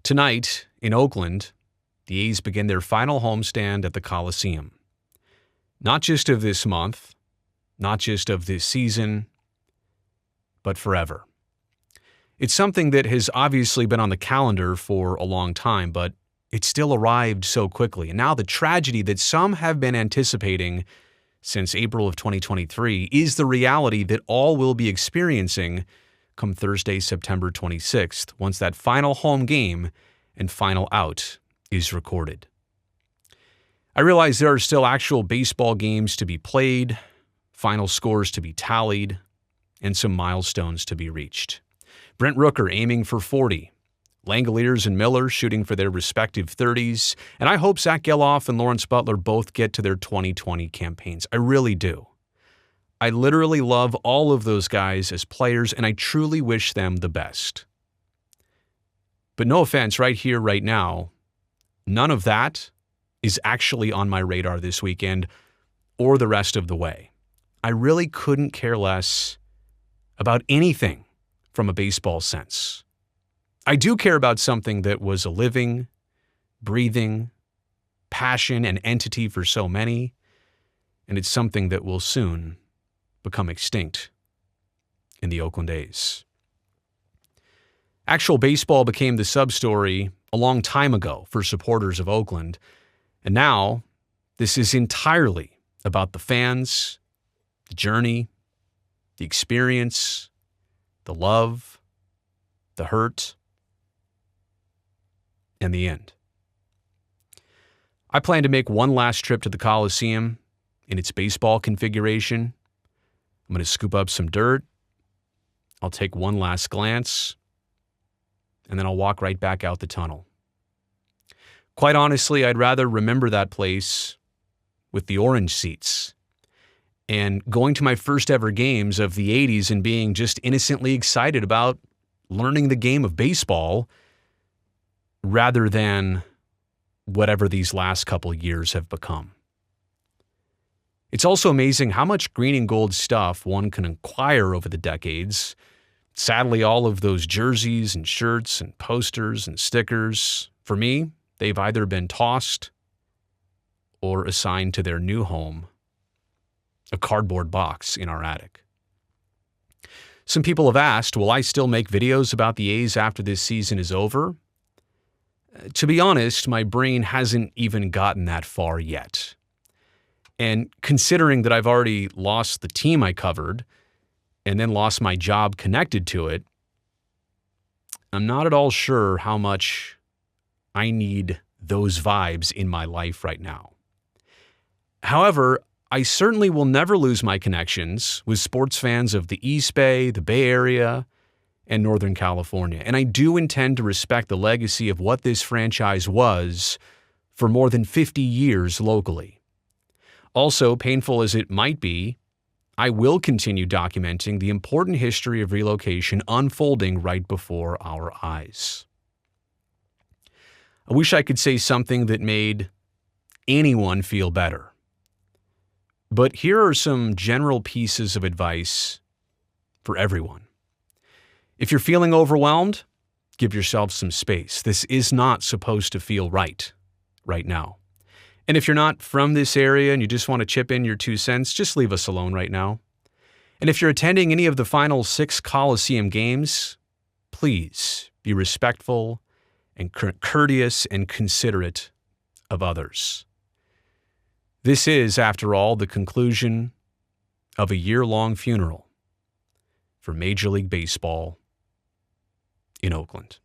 Tonight, in Oakland, the A's begin their final homestand at the Coliseum. Not just of this month, not just of this season, but forever. It's something that has obviously been on the calendar for a long time, but it still arrived so quickly. And now the tragedy that some have been anticipating since April of 2023 is the reality that all will be experiencing come Thursday, September 26th, once that final home game and final out is recorded. I realize there are still actual baseball games to be played, final scores to be tallied, and some milestones to be reached. Brent Rooker aiming for 40, Langeliers and Miller shooting for their respective 30s, and I hope Zach Gelof and Lawrence Butler both get to their 2020 campaigns. I really do. I literally love all of those guys as players, and I truly wish them the best. But no offense, right here, right now, none of that is actually on my radar this weekend or the rest of the way. I really couldn't care less about anything from a baseball sense. I do care about something that was a living, breathing passion and entity for so many, and it's something that will soon become extinct in the Oakland A's. Actual baseball became the sub-story a long time ago for supporters of Oakland, and now this is entirely about the fans, the journey, the experience, the love, the hurt, and the end. I plan to make one last trip to the Coliseum in its baseball configuration. I'm going to scoop up some dirt. I'll take one last glance, and then I'll walk right back out the tunnel. Quite honestly, I'd rather remember that place with the orange seats and going to my first ever games of the 80s and being just innocently excited about learning the game of baseball rather than whatever these last couple years have become. It's also amazing how much green and gold stuff one can acquire over the decades. Sadly, all of those jerseys and shirts and posters and stickers, for me, they've either been tossed or assigned to their new home, a cardboard box in our attic. Some people have asked, will I still make videos about the A's after this season is over? To be honest, my brain hasn't even gotten that far yet. And considering that I've already lost the team I covered and then lost my job connected to it, I'm not at all sure how much I need those vibes in my life right now. However, I certainly will never lose my connections with sports fans of the East Bay, the Bay Area, and Northern California. And I do intend to respect the legacy of what this franchise was for more than 50 years locally. Also, painful as it might be, I will continue documenting the important history of relocation unfolding right before our eyes. I wish I could say something that made anyone feel better. But here are some general pieces of advice for everyone. If you're feeling overwhelmed, give yourself some space. This is not supposed to feel right now. And if you're not from this area and you just want to chip in your 2 cents, just leave us alone right now. And if you're attending any of the final 6 Coliseum games, please be respectful and courteous and considerate of others. This is, after all, the conclusion of a year-long funeral for Major League Baseball in Oakland.